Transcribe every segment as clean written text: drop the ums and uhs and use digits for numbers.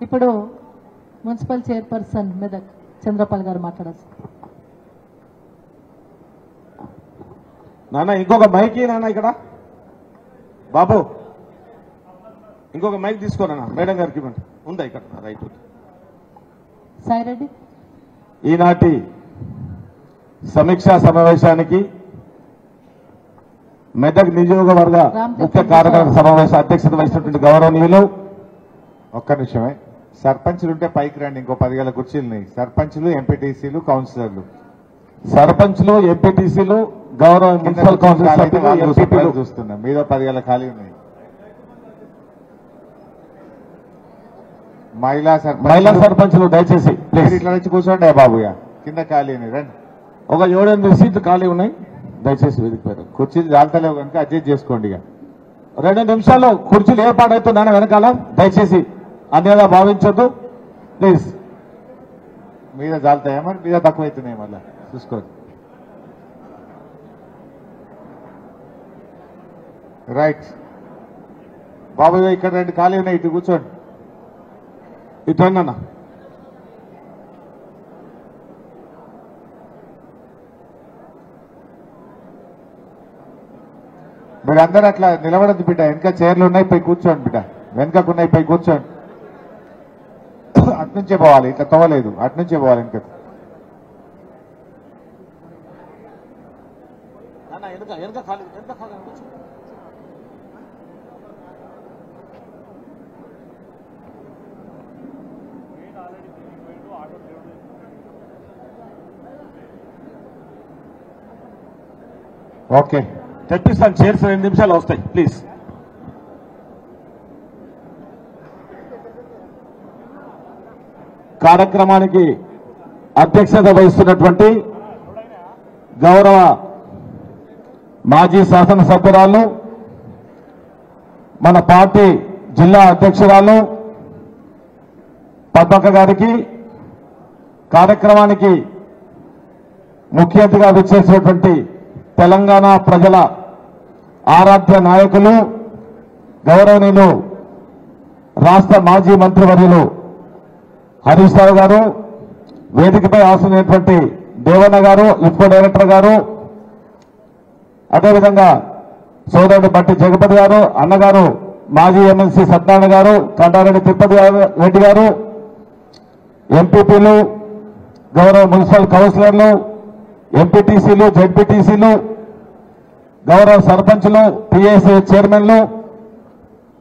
ఇప్పుడు municipal chairperson Medak Chanderpaul గారు మాట్లాడారు. నాన్న ఇంకొక మైక్ నాన్న ఇక్కడ బాబు ఇంకొక మైక్ తీసుకోనా మేడం గారికి ఉందా ఇక్కడ రైట్. సాయిరెడ్డి ఈనాటి సమీక్షా సమావేశానికి మెదక్ నియోజకవర్గ ముఖ్య కార్యకర్త సమావేశ అధ్యక్షత వహిస్తున్నటువంటి గౌరవనీయులు ఒక్క నిమిషమే సర్పంచులు ఉంటే పైకి రండి. ఇంకో 10 గల కుర్చీలని సర్పంచులు ఎంపీటీసీలు కౌన్సిలర్లు సర్పంచ్లు ఎంపీటీసీలు గౌరవ మున్సిపల్ కౌన్సిల్ చూస్తున్నా మీద 10 గల ఖాళీ ఉన్నాయి. మహిళా సర్పంచ్లు దయచేసి ఇట్లా నుంచి కూర్చోండి బాబుగా కింద ఖాళీ రండి. ఒక 7-8 సీట్లు ఖాళీ ఉన్నాయి దయచేసి వేదిక కుర్చీలు జాగ్రత్తలేవు కనుక అడ్జస్ట్ చేసుకోండి. ఇక 2 నిమిషాల్లో కుర్చీలు ఏర్పాటవుతున్నాను వెనకాల దయచేసి అన్యదా భావించొద్దు ప్లీజ్. మీద జాలుతాయా మరి మీద తక్కువ అవుతున్నాయి మళ్ళా చూసుకోండి. రైట్ బాబు ఇక్కడ 2 ఖాళీ ఉన్నాయి ఇటు కూర్చోండి. ఇటు రండి అన్న. మీరు అందరూ అట్లా నిలబడద్దు బిడ్డ. వెనక చైర్లు ఉన్నాయి పోయి కూర్చోండి బిడ్డ. వెనకకున్నాయి పోయి కూర్చోండి. అట్నుంచే పోవాలి ఇట్లా తవ్వలేదు అట్నుంచే పోవాలి వెనక. ఓకే తెప్పిస్తాను చైర్స్ 2 నిమిషాలు వస్తాయి ప్లీజ్. కార్యక్రమానికి అధ్యక్షత వహిస్తున్నటువంటి గౌరవ మాజీ శాసనసభ్యురాలు మన పార్టీ జిల్లా అధ్యక్షురాలు పద్మక్క గారికి, కార్యక్రమానికి ముఖ్య అతిథిగా విచ్చేసినటువంటి తెలంగాణ ప్రజల ఆరాధ్య నాయకులు గౌరవనీయులు రాష్ట్ర మాజీ మంత్రివర్యులు హరీష్ రావు గారు, వేదికపై ఆసనైనటువంటి దేవన్న గారు, ఇఫ్కో డైరెక్టర్ గారు, అదేవిధంగా సోదరుడు బట్టి జగపతి గారు, అన్నగారు మాజీ ఎమ్మెల్సీ సత్యనారాయణ గారు, కంటారెడ్డి తిరుపతి రెడ్డి గారు, ఎంపీపీలు, గౌరవ మున్సిపల్ కౌన్సిలర్లు, ఎంపీటీసీలు, జెడ్పీటీసీలు, గౌరవ సర్పంచ్లు, పిఎస్ఏ చైర్మన్లు,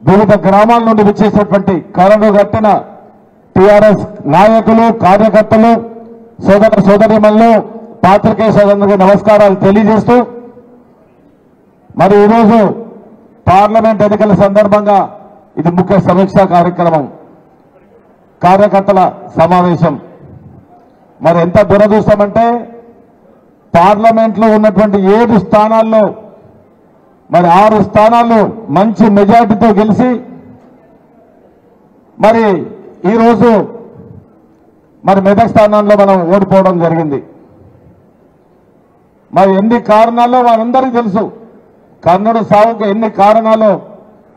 వివిధ గ్రామాల నుండి విచ్చేసినటువంటి కరణు గట్టిన టీఆర్ఎస్ నాయకులు, కార్యకర్తలు, సోదర సోదరిమణులు, పాత్రికేయ సోదరులకు నమస్కారాలు తెలియజేస్తూ, మరి ఈరోజు పార్లమెంట్ ఎన్నికల సందర్భంగా ఇది ముఖ్య సమీక్షా కార్యక్రమం, కార్యకర్తల సమావేశం. మరి ఎంత దురదృష్టమంటే పార్లమెంట్లో ఉన్నటువంటి 7 స్థానాల్లో మరి 6 స్థానాలు మంచి మెజార్టీతో గెలిచి మరి ఈరోజు మరి మెదక్ స్థానంలో మనం ఓడిపోవడం జరిగింది. మరి ఎన్ని కారణాల్లో మనందరికీ తెలుసు. కర్ణుడు సావుకు ఎన్ని కారణాలు,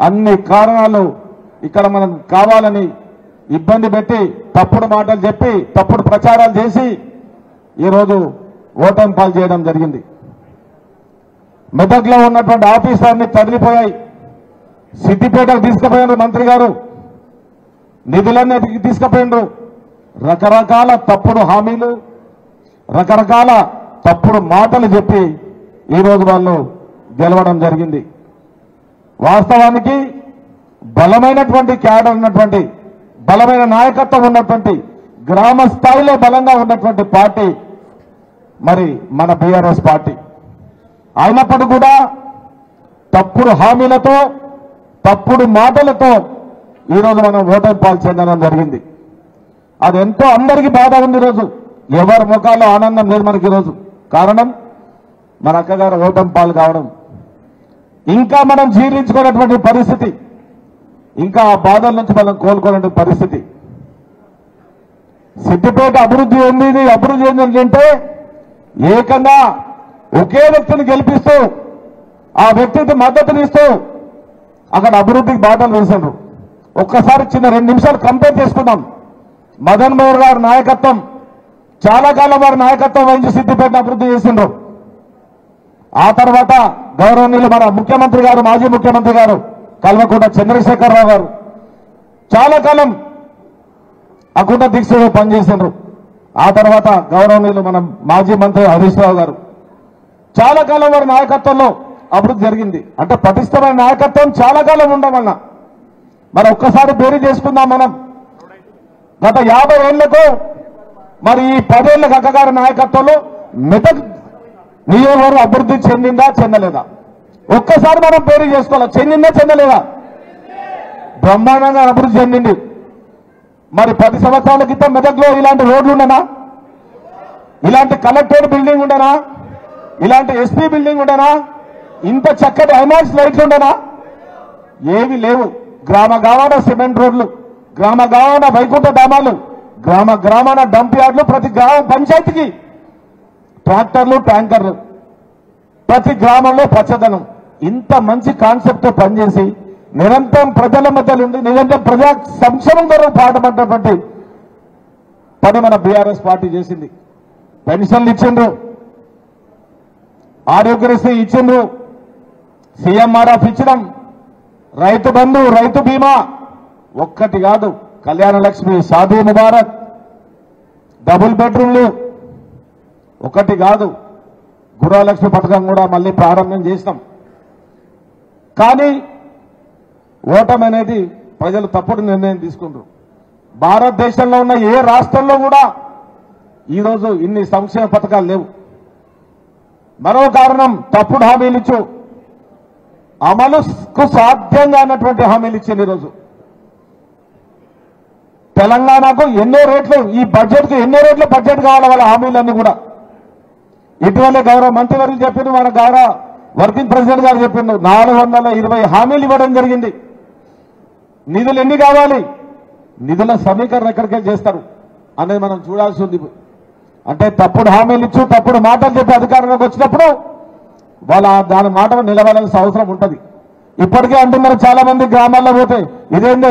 అన్ని కారణాలు ఇక్కడ మనం కావాలని ఇబ్బంది పెట్టి తప్పుడు మాటలు చెప్పి తప్పుడు ప్రచారాలు చేసి ఈరోజు ఓటమి పాలు చేయడం జరిగింది. మెదక్లో ఉన్నటువంటి ఆఫీసర్ని తగిలిపోయాయి. సిద్దిపేటకు తీసుకుపోయినారు మంత్రి గారు, నిధులన్నీ తీసుకుపోయినారు. రకరకాల తప్పుడు హామీలు, రకరకాల తప్పుడు మాటలు చెప్పి ఈరోజు వాళ్ళు గెలవడం జరిగింది. వాస్తవానికి బలమైనటువంటి క్యాడర్ ఉన్నటువంటి, బలమైన నాయకత్వం ఉన్నటువంటి, గ్రామ స్థాయిలో బలంగా ఉన్నటువంటి పార్టీ మరి మన బీఆర్ఎస్ పార్టీ. అయినప్పటికీ కూడా తప్పుడు హామీలతో, తప్పుడు మాటలతో ఈరోజు మనం ఓటమి పాలు చెందడం జరిగింది. అది ఎంతో అందరికీ బాధ ఉంది. ఈరోజు ఎవరి ముఖాల్లో ఆనందం లేదు మనకి. ఈరోజు కారణం మన అక్కగారు ఓటమి పాలు కావడం. ఇంకా మనం జీర్ణించుకున్నటువంటి పరిస్థితి, ఇంకా ఆ బాధల నుంచి మనం కోలుకునే పరిస్థితి. సిద్దిపేట అభివృద్ధి ఉంది. అభివృద్ధి ఏంటంటే ఏకంగా ఒకే వ్యక్తిని గెలిపిస్తూ ఆ వ్యక్తికి మద్దతునిస్తూ అక్కడ అభివృద్ధికి బాటలు వేశారు. ఒక్కసారి చిన్న 2 నిమిషాలు కంపేర్ చేసుకుందాం. మదన్ మోహన్ గారి నాయకత్వం చాలా కాలం వారి నాయకత్వం వహించి సిద్దిపేటను అభివృద్ధి చేసిండ్రు. ఆ తర్వాత గౌరవనీయులు మన ముఖ్యమంత్రి గారు, మాజీ ముఖ్యమంత్రి గారు కల్వకుంట్ల చంద్రశేఖరరావు గారు చాలా కాలం అకుంఠ దీక్షలో పనిచేసిండ్రు. ఆ తర్వాత గౌరవనీయులు మన మాజీ మంత్రి హరీష్ రావు గారు చాలా కాలం వారి నాయకత్వంలో అభివృద్ధి జరిగింది. అంటే పటిష్టమైన నాయకత్వం చాలా కాలం ఉండడం వల్ల మరి ఒక్కసారి బేరీ చేసుకుందాం. మనం గత 50 ఏళ్లకు మరి ఈ 10 ఏళ్లకు అక్కగారి నాయకత్వంలో మెదక్ నియోజకవర్గం అభివృద్ధి చెందిందా చెందలేదా ఒక్కసారి మనం బేరీ చేసుకోవాలి. చెందిందా చెందలేదా? బ్రహ్మాండంగా అభివృద్ధి చెందింది. మరి 10 సంవత్సరాల క్రితం మెదక్లో ఇలాంటి రోడ్లు ఉండనా? ఇలాంటి కలెక్టరేట్ బిల్డింగ్ ఉండనా? ఇలాంటి ఎస్పీ బిల్డింగ్ ఉండనా? ఇంత చక్కటి ఐమాక్స్ లైట్లు ఉండనా? ఏవి లేవు. గ్రామ గ్రామాన సిమెంట్ రోడ్లు, గ్రామ గ్రామాన వైకుంఠ ధామాలు, గ్రామ గ్రామాన డంప్ యార్డ్లు, ప్రతి గ్రామ పంచాయతీకి ట్రాక్టర్లు, ట్యాంకర్లు, ప్రతి గ్రామంలో పచ్చదనం. ఇంత మంచి కాన్సెప్ట్ పనిచేసి నిరంతరం ప్రజల మధ్యలో ఉండి నిరంతరం ప్రజా సంక్షేమం కొరకు పాటుపడ్డటువంటి పని మన బీఆర్ఎస్ పార్టీ చేసింది. పెన్షన్లు ఇచ్చిండ్రు, ఆరోగ్యశ్రీ ఇచ్చిండ్రు, సీఎంఆర్ఎఫ్ ఇచ్చడం, రైతు బంధు, రైతు బీమా, ఒక్కటి కాదు కళ్యాణ లక్ష్మి, షాదీ ముబారక్, డబుల్ బెడ్రూమ్లు, ఒకటి కాదు గృహలక్ష్మి పథకం కూడా మళ్ళీ ప్రారంభం చేసినాం. కానీ ఓటమి అనేది ప్రజలు తప్పుడు నిర్ణయం తీసుకుంటారు. భారతదేశంలో ఉన్న ఏ రాష్ట్రంలో కూడా ఈరోజు ఇన్ని సంక్షేమ పథకాలు లేవు. మరో కారణం తప్పుడు హామీలు ఇచ్చు, అమలుకు సాధ్యంగా అన్నటువంటి హామీలు ఇచ్చింది. ఈరోజు తెలంగాణకు ఎన్నో రేట్లు, ఈ బడ్జెట్కు ఎన్నో రేట్ల బడ్జెట్ కావాలి వాళ్ళ హామీలన్నీ కూడా. ఇటీవలే గౌరవ మంత్రివర్యులు చెప్పిండు, మన గౌరవ వర్కింగ్ ప్రెసిడెంట్ గారు చెప్పిండు 420 హామీలు ఇవ్వడం జరిగింది. నిధులు ఎన్ని కావాలి, నిధుల సమీకరణ ఎక్కడికే చేస్తారు అనేది మనం చూడాల్సి ఉంది. అంటే తప్పుడు హామీలు ఇచ్చు, తప్పుడు మాటలు చెప్పి అధికారంలోకి వచ్చినప్పుడు వాళ్ళ దాని మాట నిలబడాల్సిన అవసరం ఉంటుంది. ఇప్పటికే అంటున్నారు చాలా మంది గ్రామాల్లో పోతే, ఇదేంటే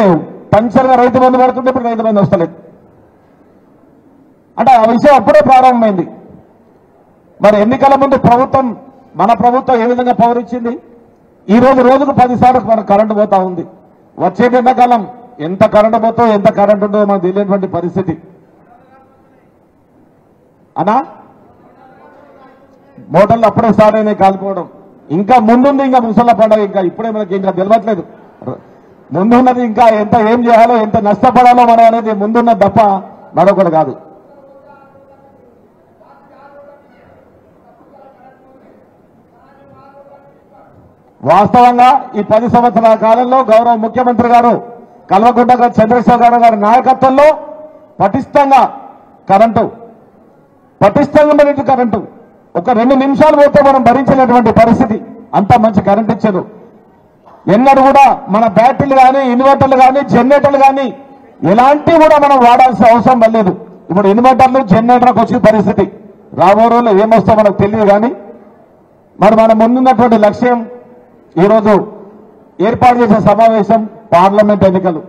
పంచర్గా రైతు బంధు పడుతుంటే ఇప్పుడు రైతు బంధు వస్తలేదు అంటే ఆ విషయం అప్పుడే ప్రారంభమైంది. మరి ఎన్నికల ముందు ప్రభుత్వం, మన ప్రభుత్వం ఏ విధంగా పవర్ ఇచ్చింది? ఈ రోజుకు 10 సార్లు మనకు కరెంటు పోతా ఉంది. వచ్చే ఎండాకాలం ఎంత కరెంటు పోతో ఎంత కరెంటు ఉందో మనకు తెలియనటువంటి పరిస్థితి. అనా మోటార్లు అప్పుడే స్టార్ట్ అయినాయి కాలిపోవడం. ఇంకా ముందుంది, ఇంకా ముసళ్ళ పండుగ, ఇంకా ఇప్పుడే మనకి ఇంకా తెలియట్లేదు. ముందున్నది ఇంకా ఎంత ఏం చేయాలో, ఎంత నష్టపడాలో మనం అనేది ముందున్న తప్ప మరొకటి కాదు. వాస్తవంగా ఈ 10 సంవత్సరాల కాలంలో గౌరవ ముఖ్యమంత్రి గారు కల్వకుంట్ల చంద్రశేఖర గారి నాయకత్వంలో పటిష్టంగా కరెంటు ఒక 2 నిమిషాలు పోతే మనం భరించినటువంటి పరిస్థితి, అంత మంచి కరెంట్ ఇచ్చారు. ఎన్నడూ కూడా మన బ్యాటరీలు కానీ, ఇన్వర్టర్లు కానీ, జనరేటర్లు కానీ ఎలాంటివి కూడా మనం వాడాల్సిన అవసరం లేదు. ఇప్పుడు ఇన్వర్టర్లు, జనరేటర్లకు వచ్చిన పరిస్థితి. రాబో రోజుల్లో ఏమొస్తో మనకు తెలియదు. కానీ మరి మన ముందున్నటువంటి లక్ష్యం ఈరోజు ఏర్పాటు చేసే సమావేశం పార్లమెంట్ ఎన్నికలు.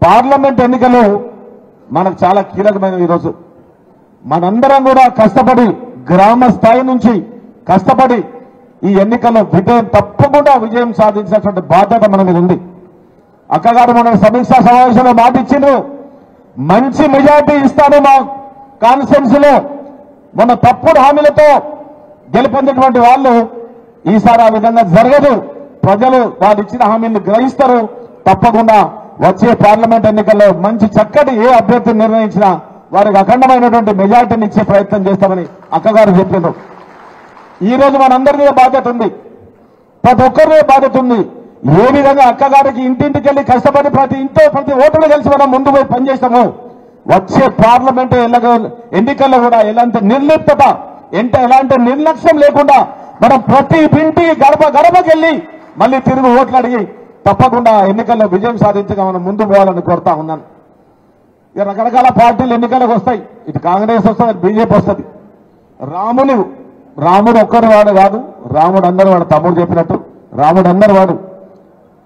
పార్లమెంట్ ఎన్నికలు మనకు చాలా కీలకమైనవి. ఈరోజు మనందరం కూడా కష్టపడి గ్రామ స్థాయి నుంచి కష్టపడి ఈ ఎన్నికల్లో తప్పకుండా విజయం సాధించినటువంటి బాధ్యత మన మీద ఉంది. అక్కగారు మన సమీక్షా సమావేశంలో మాట ఇచ్చిండ్రు, మంచి మెజార్టీ ఇస్తాను మా కాన్స్టిట్యున్సీలో. మొన్న తప్పుడు హామీలతో గెలుపొందినటువంటి వాళ్ళు ఈసారి ఆ విధంగా జరగదు. ప్రజలు వాళ్ళు ఇచ్చిన హామీని గ్రహిస్తారు. తప్పకుండా వచ్చే పార్లమెంట్ ఎన్నికల్లో మంచి చక్కటి ఏ అభ్యర్థిని నిర్ణయించినా వారికి అఖండమైనటువంటి మెజార్టీని ఇచ్చే ప్రయత్నం చేస్తామని అక్కగారు చెప్పారు. ఈ రోజు మనందరి మీద బాధ్యత ఉంది, ప్రతి ఒక్కరి మీద బాధ్యత ఉంది. ఏ విధంగా అక్కగారికి ఇంటింటికి వెళ్ళి కష్టపడి ప్రతి ఓటును కలిసి మనం ముందు పోయి పనిచేస్తాము. వచ్చే పార్లమెంట్ ఎన్నికల్లో కూడా ఎలాంటి నిర్లిప్తత, ఎలాంటి నిర్లక్ష్యం లేకుండా మనం ప్రతి ఇంటికి గడపకెళ్ళి మళ్ళీ తిరిగి ఓట్లు అడిగి తప్పకుండా ఎన్నికల్లో విజయం సాధించగా మనం ముందు పోవాలని కోరుతా ఉన్నాను. ఇక రకరకాల పార్టీలు ఎన్నికలకు వస్తాయి. ఇటు కాంగ్రెస్ వస్తుంది, బీజేపీ వస్తుంది. రాముడు ఒక్కరు వాడు కాదు, రాముడు అందరు వాడు. తమ్ముడు చెప్పినట్టు రాముడు అందరు వాడు.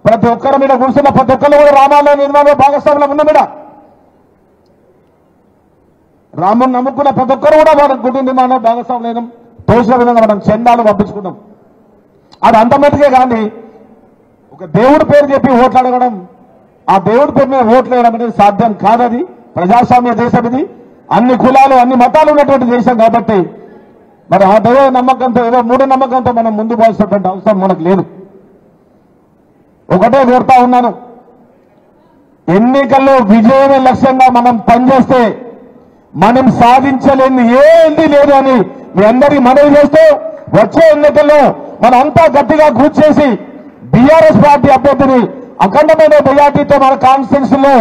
ప్రతి ఒక్కరి మీద కూర్చున్న ప్రతి ఒక్కరు కూడా రామాలయ నిర్మాణంలో భాగస్వాములం ఉన్న మీద రాముని నమ్ముకున్న ప్రతి ఒక్కరు కూడా మన కుటుంబ నిర్మాణంలో భాగస్వాములం తోసిన విధంగా మనం చందాలు పంపించుకున్నాం. అది అంతమటుకే కానీ ఒక దేవుడి పేరు చెప్పి ఓట్లు అడగడం, ఆ దేవుడి పేరు మీద ఓట్లు వేయడం అనేది సాధ్యం కాదది. ప్రజాస్వామ్య దేశం ఇది, అన్ని కులాలు అన్ని మతాలు ఉన్నటువంటి దేశం కాబట్టి మరి ఆ దైవ నమ్మకంతో ఏదో మూఢ నమ్మకంతో మనం ముందు పోవాల్సినటువంటి అవసరం మనకు లేదు. ఒకటే కోరుతా ఉన్నాను, ఎన్నికల్లో విజయమే లక్ష్యంగా మనం పనిచేస్తే మనం సాధించలేని ఏది లేదు అని మీ అందరికీ మనవి చేస్తూ వచ్చే ఎన్నికల్లో మనం అంతా గట్టిగా కూర్చేసి బీఆర్ఎస్ పార్టీ అభ్యర్థిని అఖండమైన మెజార్టీతో మన కాన్స్టిట్యూన్సీలో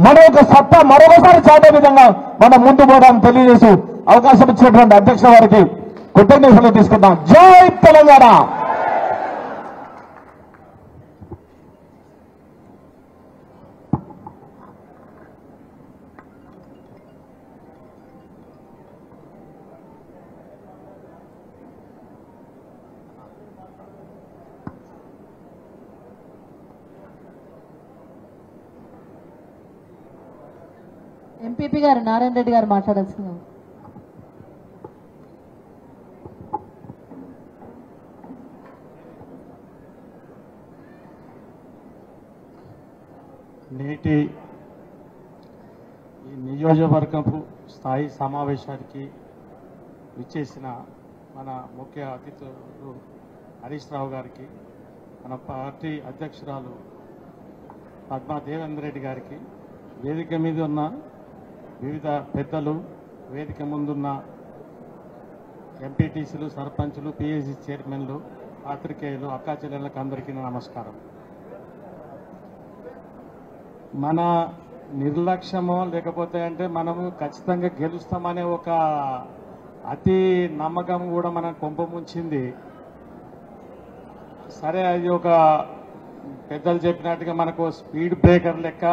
మన యొక్క సత్తా మరొకసారి చాటే విధంగా మనం ముందు పోవడానికి తెలియజేసి అవకాశం ఇచ్చినటువంటి అధ్యక్ష వారికి కృతజ్ఞతలు తీసుకుంటాం. జై తెలంగాణ. ఎంపీపీ గారు నారాయణ రెడ్డి గారు మాట్లాడాల్సింది. నేటి ఈ నియోజకవర్గపు స్థాయి సమావేశానికి విచ్చేసిన మన ముఖ్య అతిథులు హరీష్ రావు గారికి, మన పార్టీ అధ్యక్షురాలు పద్మా దేవేందర్ రెడ్డి గారికి, వేదిక మీద ఉన్న వివిధ పెద్దలు, వేదిక ముందున్న ఎంపీటీసీలు, సర్పంచులు, పిఎస్సి చైర్మన్లు, పాత్రికేయులు, అక్కా చెల్లెళ్ళకి అందరికీ నమస్కారం. మన నిర్లక్ష్యమో లేకపోతే అంటే మనము ఖచ్చితంగా గెలుస్తామనే ఒక అతి నమ్మకం కూడా మనం కొంపముంచింది. సరే, అది ఒక పెద్దలు చెప్పినట్టుగా మనకు స్పీడ్ బ్రేకర్ లెక్క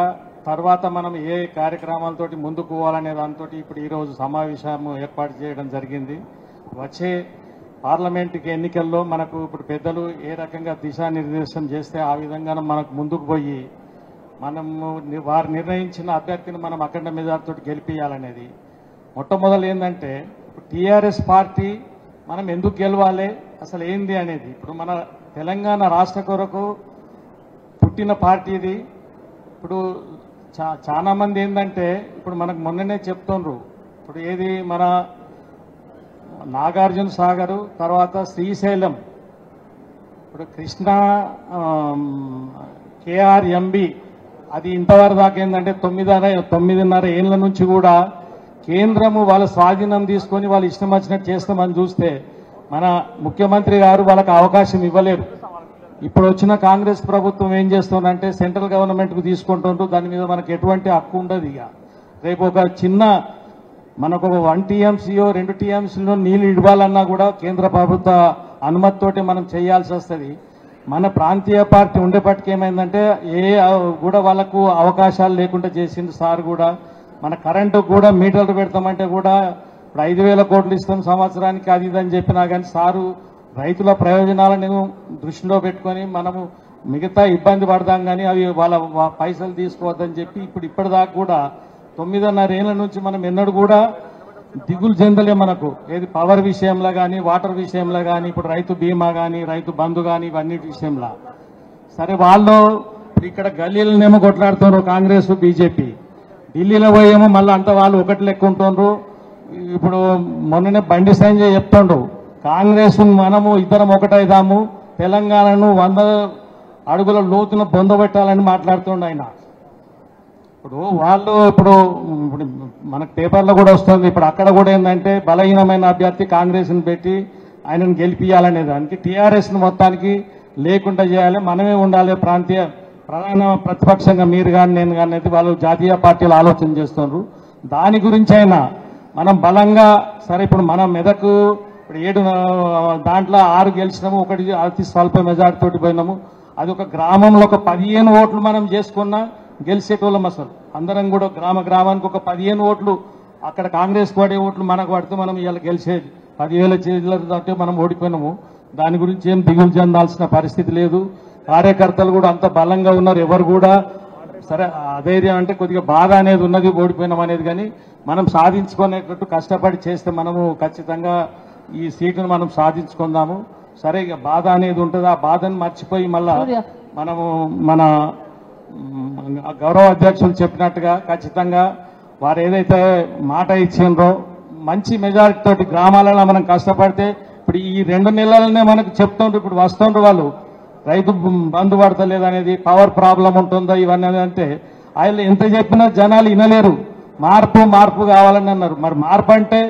తర్వాత మనం ఏ కార్యక్రమాలతోటి ముందుకు పోవాలనే దాంతో ఇప్పుడు ఈరోజు సమావేశం ఏర్పాటు చేయడం జరిగింది. వచ్చే పార్లమెంటుకి ఎన్నికల్లో మనకు ఇప్పుడు పెద్దలు ఏ రకంగా దిశానిర్దేశం చేస్తే ఆ విధంగా మనకు ముందుకు పోయి మనము వారు నిర్ణయించిన అభ్యర్థిని మనం అఖండ మెజార్టీతో గెలిపించాలనేది. మొట్టమొదలు ఏంటంటే ఇప్పుడు టీఆర్ఎస్ పార్టీ మనం ఎందుకు గెలవాలి, అసలు ఏంది అనేది. ఇప్పుడు మన తెలంగాణ రాష్ట్ర కొరకు పుట్టిన పార్టీ ఇది. ఇప్పుడు చాలా మంది ఏంటంటే ఇప్పుడు మనకు మొన్ననే చెప్తుండ్రు, ఇప్పుడు ఏది మన నాగార్జున సాగరు, తర్వాత శ్రీశైలం, ఇప్పుడు కృష్ణా KRMB అది ఇంతవరకు దాకా ఏంటంటే 9.5 ఏళ్ల నుంచి కూడా కేంద్రము వాళ్ళ స్వాధీనం తీసుకొని వాళ్ళు ఇష్టం వచ్చినట్టు చేస్తామని చూస్తే మన ముఖ్యమంత్రి గారు వాళ్ళకి అవకాశం ఇవ్వలేరు. ఇప్పుడు వచ్చిన కాంగ్రెస్ ప్రభుత్వం ఏం చేస్తుందంటే సెంట్రల్ గవర్నమెంట్కు తీసుకుంటుండ్రు, దాని మీద మనకు ఎటువంటి హక్కు ఉండదు. ఇక రేపు ఒక చిన్న మనకు 1 TMCయో 2 TMCలో నీళ్లు ఇవ్వాలన్నా కూడా కేంద్ర ప్రభుత్వ అనుమతితోటి మనం చేయాల్సి వస్తుంది. మన ప్రాంతీయ పార్టీ ఉండేపటికి ఏమైందంటే కూడా వాళ్ళకు అవకాశాలు లేకుండా చేసింది సార్. కూడా మన కరెంటుకు కూడా మీటర్లు పెడతామంటే కూడా ఇప్పుడు 5,000 కోట్లు ఇస్తాం సంవత్సరానికి అది ఇదని చెప్పినా కానీ సారు రైతుల ప్రయోజనాలను దృష్టిలో పెట్టుకొని మనము మిగతా ఇబ్బంది పడదాం కానీ అవి వాళ్ళ పైసలు తీసుకోవద్దని చెప్పి ఇప్పటిదాకా కూడా 9.5 ఏళ్ల నుంచి మనం ఎన్నడూ కూడా దిగులు చెందలే. మనకు ఏది పవర్ విషయంలో కానీ, వాటర్ విషయంలో కానీ, ఇప్పుడు రైతు బీమా కానీ, రైతు బంధు కానీ, ఇవన్నిటి విషయంలో. సరే, వాళ్ళు ఇక్కడ గల్లీలనేమో కొట్లాడుతున్నారు కాంగ్రెస్ బీజేపీ, ఢిల్లీలో పోయేమో మళ్ళీ అంత వాళ్ళు ఒకటి లెక్క ఉంటుండ్రు. ఇప్పుడు మొన్ననే బండి సంజయ్ చెప్తుండ్రు, కాంగ్రెస్ మనము ఇద్దరం ఒకటైదాము, తెలంగాణను 100 అడుగుల లోతున బొందబెట్టాలని మాట్లాడుతుండ ఆయన. ఇప్పుడు వాళ్ళు ఇప్పుడు మనకు పేపర్లో కూడా వస్తుంది, ఇప్పుడు అక్కడ కూడా ఏంటంటే బలహీనమైన అభ్యర్థి కాంగ్రెస్ని పెట్టి ఆయనను గెలిపియాలనే దానికి టీఆర్ఎస్ను మొత్తానికి లేకుండా చేయాలి, మనమే ఉండాలి ప్రధాన ప్రతిపక్షంగా మీరు కానీ నేను కానీ అయితే వాళ్ళు జాతీయ పార్టీలు ఆలోచన చేస్తున్నారు. దాని గురించి అయినా మనం బలంగా సరే ఇప్పుడు మన మెదకు ఇప్పుడు 7 దాంట్లో 6 గెలిచినాము, ఒకటి అతి స్వల్ప మెజార్టీ తోటి పోయినాము. అది ఒక గ్రామంలో ఒక 15 ఓట్లు మనం చేసుకున్నా గెలిచేటోళ్ళం. అసలు అందరం కూడా గ్రామానికి ఒక 15 ఓట్లు అక్కడ కాంగ్రెస్ పడే ఓట్లు మనకు పడితే మనం ఇవాళ గెలిచేది. 10,000 చేతులతో మనం ఓడిపోయినాము. దాని గురించి ఏం దిగులు చెందాల్సిన పరిస్థితి లేదు. కార్యకర్తలు కూడా అంత బలంగా ఉన్నారు. ఎవరు కూడా సరే అధైర్యం అంటే కొద్దిగా బాధ అనేది ఉన్నది, ఓడిపోయినాం అనేది. కానీ మనం సాధించుకునేటట్టు కష్టపడి చేస్తే మనము ఖచ్చితంగా ఈ సీటును మనం సాధించుకుందాము. సరే ఇక బాధ అనేది ఉంటుంది, ఆ బాధను మర్చిపోయి మళ్ళా మనము మన గౌరవ అధ్యక్షులు చెప్పినట్టుగా ఖచ్చితంగా వారు ఏదైతే మాట ఇచ్చిండ్రో మంచి మెజారిటీ తోటి గ్రామాలలో మనం కష్టపడితే ఇప్పుడు ఈ 2 నెలలనే మనకు చెప్తుండ్రు, ఇప్పుడు వస్తుండ్రు వాళ్ళు రైతు బంధు పడతలేదు అనేది, పవర్ ప్రాబ్లం ఉంటుందో ఇవన్నీ అంటే ఆయన ఎంత చెప్పినా జనాలు వినలేరు. మార్పు కావాలని అన్నారు. మరి మార్పు అంటే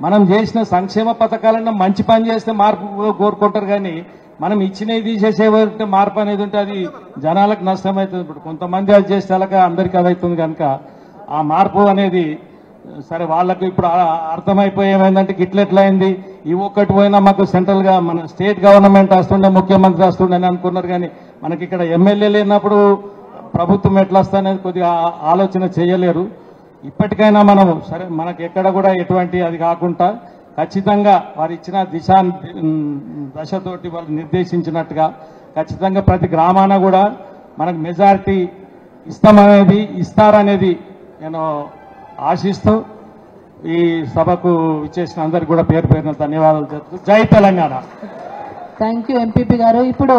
మనం చేసిన సంక్షేమ పథకాలన్నా మంచి పని చేస్తే మార్పు కోరుకుంటారు. కానీ మనం ఇచ్చినవి తీసేసేవారంటే మార్పు అనేది ఉంటే అది జనాలకు నష్టమవుతుంది. ఇప్పుడు కొంతమంది అది చేస్తే అలాగా అందరికీ అది అవుతుంది. కనుక ఆ మార్పు అనేది సరే వాళ్ళకు ఇప్పుడు అర్థమైపోయి ఏమైందంటే గిట్లెట్లయింది, ఈ ఒక్కటి పోయినా మాకు సెంట్రల్ గా మన స్టేట్ గవర్నమెంట్ వస్తుండే, ముఖ్యమంత్రి వస్తుండే అని అనుకున్నారు. కానీ మనకి ఇక్కడ ఎమ్మెల్యే లేనప్పుడు ప్రభుత్వం ఎట్లా వస్తాయనేది కొద్దిగా ఆలోచన చేయలేరు. ఇప్పటికైనా మనము సరే మనకి ఎక్కడ కూడా ఎటువంటి అది కాకుండా ఖచ్చితంగా వారు ఇచ్చిన దశతోటి వాళ్ళు నిర్దేశించినట్టుగా ఖచ్చితంగా ప్రతి గ్రామాన కూడా మనకు మెజారిటీ ఇస్తారనేది నేను ఆశిస్తూ ఈ సభకు ఇచ్చేసిన అందరికి కూడా పేరు పేరున ధన్యవాదాలు చెప్తూ జై తెలంగాణ. థ్యాంక్ యూ ఎంపీపీ గారు. ఇప్పుడు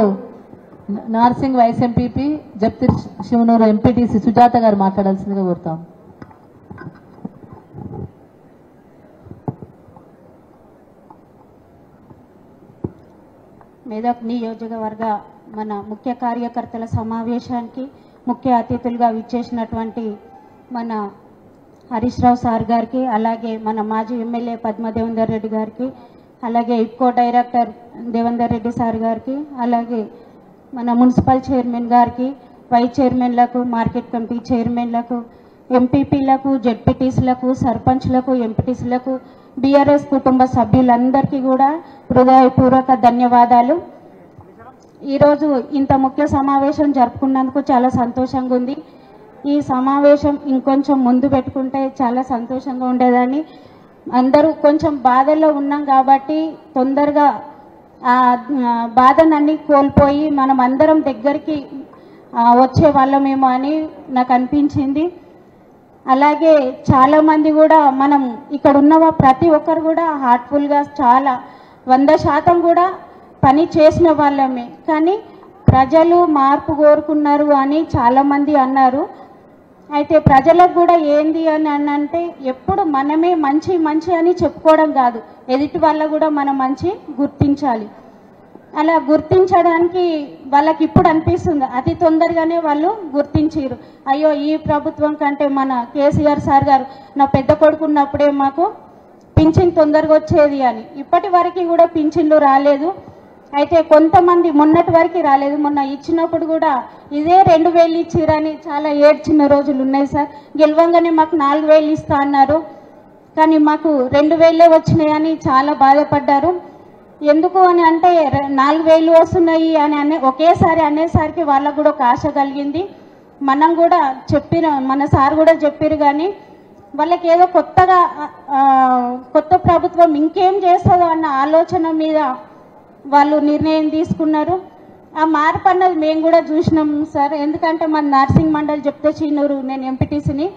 Narsingi vice MPP జప్తి శివనూరు MPTC Sujatha గారు మాట్లాడాల్సిందిగా కోరుతాం. మెదక్ నియోజకవర్గ మన ముఖ్య కార్యకర్తల సమావేశానికి ముఖ్య అతిథులుగా విచ్చేసినటువంటి మన హరీష్ రావు సార్ గారికి, అలాగే మన మాజీ ఎమ్మెల్యే పద్మ దేవేందర్ రెడ్డి గారికి, అలాగే ఇఫ్కో డైరెక్టర్ దేవేందర్ రెడ్డి సార్ గారికి, అలాగే మన మున్సిపల్ చైర్మన్ గారికి, వైస్ చైర్మన్లకు, మార్కెట్ కమిటీ చైర్మన్లకు, ఎంపీపీలకు, జెడ్పీటీసీలకు, సర్పంచ్లకు, ఎంపీటీసీలకు, బీఆర్ఎస్ కుటుంబ సభ్యులందరికీ కూడా హృదయపూర్వక ధన్యవాదాలు. ఈరోజు ఇంత ముఖ్య సమావేశం జరుపుకున్నందుకు చాలా సంతోషంగా ఉంది. ఈ సమావేశం ఇంకొంచెం ముందు పెట్టుకుంటే చాలా సంతోషంగా ఉండేదని, అందరూ కొంచెం బాధల్లో ఉన్నాం కాబట్టి తొందరగా ఆ బాధనన్నీ కోల్పోయి మనం అందరం దగ్గరికి వచ్చే వాళ్ళమేమో అని నాకు అనిపించింది. అలాగే చాలా మంది కూడా మనం ఇక్కడ ఉన్న ప్రతి ఒక్కరు కూడా హార్ట్ఫుల్గా చాలా 100% కూడా పని చేసిన వాళ్ళమే. కానీ ప్రజలు మార్పు కోరుకున్నారు అని చాలా మంది అన్నారు. అయితే ప్రజలకు కూడా ఏంది అని అంటే ఎప్పుడు మనమే మంచి అని చెప్పుకోవడం కాదు, ఎదుటి వాళ్ళ కూడా మనం మంచి గుర్తించాలి. అలా గుర్తించడానికి వాళ్ళకి ఇప్పుడు అనిపిస్తుంది, అతి తొందరగానే వాళ్ళు గుర్తించారు. అయ్యో ఈ ప్రభుత్వం కంటే మన కేసీఆర్ సార్ గారు నా పెద్ద కొడుకున్నప్పుడే మాకు పింఛన్ తొందరగా వచ్చేది అని. ఇప్పటి వరకు కూడా పింఛన్లు రాలేదు. అయితే కొంతమంది మొన్నటి వరకు రాలేదు, మొన్న ఇచ్చినప్పుడు కూడా ఇదే 2000 ఇచ్చిరని చాలా ఏడ్చిన రోజులు ఉన్నాయి సార్. గెలవంగానే మాకు 4000 ఇస్తా అన్నారు, కానీ మాకు 2000 వచ్చినాయని చాలా బాధపడ్డారు. ఎందుకు అని అంటే 4000 వస్తున్నాయి అని ఒకేసారి అనేసరికి వాళ్ళకు కూడా ఒక ఆశ కలిగింది. మనం కూడా మన సార్ కూడా చెప్పారు. కానీ వాళ్ళకి ఏదో కొత్త ప్రభుత్వం ఇంకేం చేస్తుందో అన్న ఆలోచన మీద వాళ్ళు నిర్ణయం తీసుకున్నారు. ఆ మార్పు అన్నది మేము కూడా చూసినాం సార్. ఎందుకంటే మన నర్సింగ్ మండలి చెప్తే చీనూరు, నేను ఎంపీటీసీని.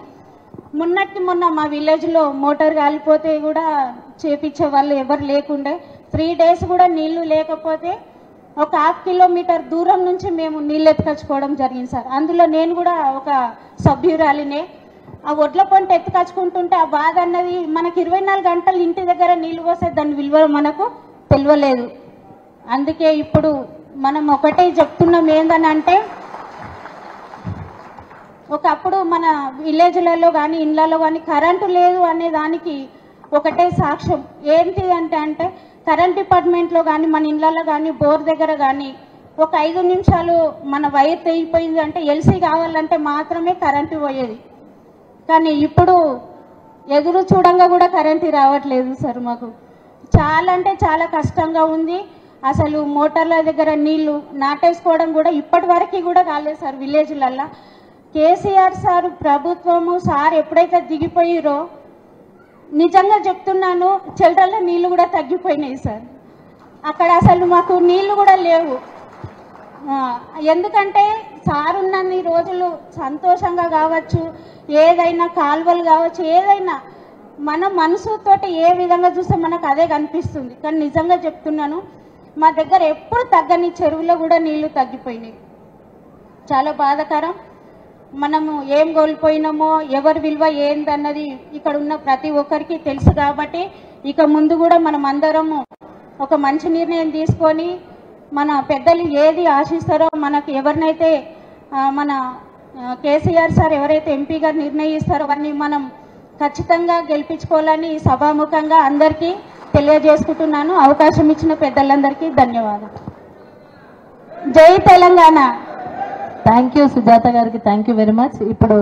మొన్న మా విలేజ్లో మోటార్ కాలిపోతే కూడా చేపించే వాళ్ళు ఎవరు లేకుండే. 3 days కూడా నీళ్లు లేకపోతే ఒక 1/2 kilometer దూరం నుంచి మేము నీళ్ళు ఎత్తుకొచ్చుకోవడం జరిగింది సార్. అందులో నేను కూడా ఒక సభ్యురాలినే. ఆ ఒడ్ల పంట ఎత్తుకొచ్చుకుంటుంటే ఆ బాధ అన్నది మనకి 24 గంటలు ఇంటి దగ్గర నీళ్లు పోసే దాని విలువ మనకు తెలియలేదు. అందుకే ఇప్పుడు మనం ఒకటే చెప్తున్నాం, ఏందని అంటే ఒకప్పుడు మన విలేజ్లలో కానీ ఇళ్లలో కానీ కరెంటు లేదు అనే దానికి ఒకటే సాక్ష్యం ఏంటి అంటే కరెంట్ డిపార్ట్మెంట్లో కానీ మన ఇళ్లలో కానీ బోర్ దగ్గర కానీ ఒక 5 నిమిషాలు మన వైర్ తెగిపోయింది అంటే ఎల్సీ కావాలంటే మాత్రమే కరెంటు పోయేది. కానీ ఇప్పుడు ఎదురు చూడంగా కూడా కరెంటు రావట్లేదు సార్. మాకు చాలా అంటే చాలా కష్టంగా ఉంది. అసలు మోటార్ల దగ్గర నీళ్లు నాటేసుకోవడం కూడా ఇప్పటి వరకు కూడా కాలేదు సార్ విలేజ్లల్లో. కేసీఆర్ సార్ ప్రభుత్వము సార్ ఎప్పుడైతే దిగిపోయారో నిజంగా చెప్తున్నాను, చెల్టల్లో నీళ్లు కూడా తగ్గిపోయినాయి సార్. అక్కడ అసలు మాకు నీళ్లు కూడా లేవు. ఎందుకంటే సార్ ఉన్నన్ని రోజులు సంతోషంగా కావచ్చు, ఏదైనా కాలువలు కావచ్చు, ఏదైనా మన మనసుతోటి ఏ విధంగా చూస్తే మనకు అదే కనిపిస్తుంది. కానీ నిజంగా చెప్తున్నాను, మా దగ్గర ఎప్పుడు తగ్గని చెరువులో కూడా నీళ్లు తగ్గిపోయినాయి. చాలా బాధాకరం. మనము ఏం కోల్పోయినామో, ఎవరి విలువ ఏందన్నది ఇక్కడ ఉన్న ప్రతి ఒక్కరికి తెలుసు. కాబట్టి ఇక ముందు కూడా మనం అందరము ఒక మంచి నిర్ణయం తీసుకొని మన పెద్దలు ఏది ఆశిస్తారో, మనకు ఎవరినైతే మన కేసీఆర్ సార్ ఎవరైతే ఎంపీ గారు నిర్ణయిస్తారో అవన్నీ మనం ఖచ్చితంగా గెలిపించుకోవాలని సభాముఖంగా అందరికీ తెలియజేసుకుంటున్నాను. అవకాశం ఇచ్చిన పెద్దలందరికీ ధన్యవాదాలు. జై తెలంగాణ. థ్యాంక్ యూ సుజాత గారికి, థ్యాంక్ యూ వెరీ మచ్. ఇప్పుడు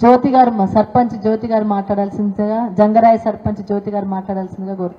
జ్యోతి గారు, సర్పంచ్ జ్యోతి గారు మాట్లాడాల్సిందిగా, జంగరాయ సర్పంచ్ జ్యోతి గారు మాట్లాడాల్సిందిగా కోరుతున్నాను.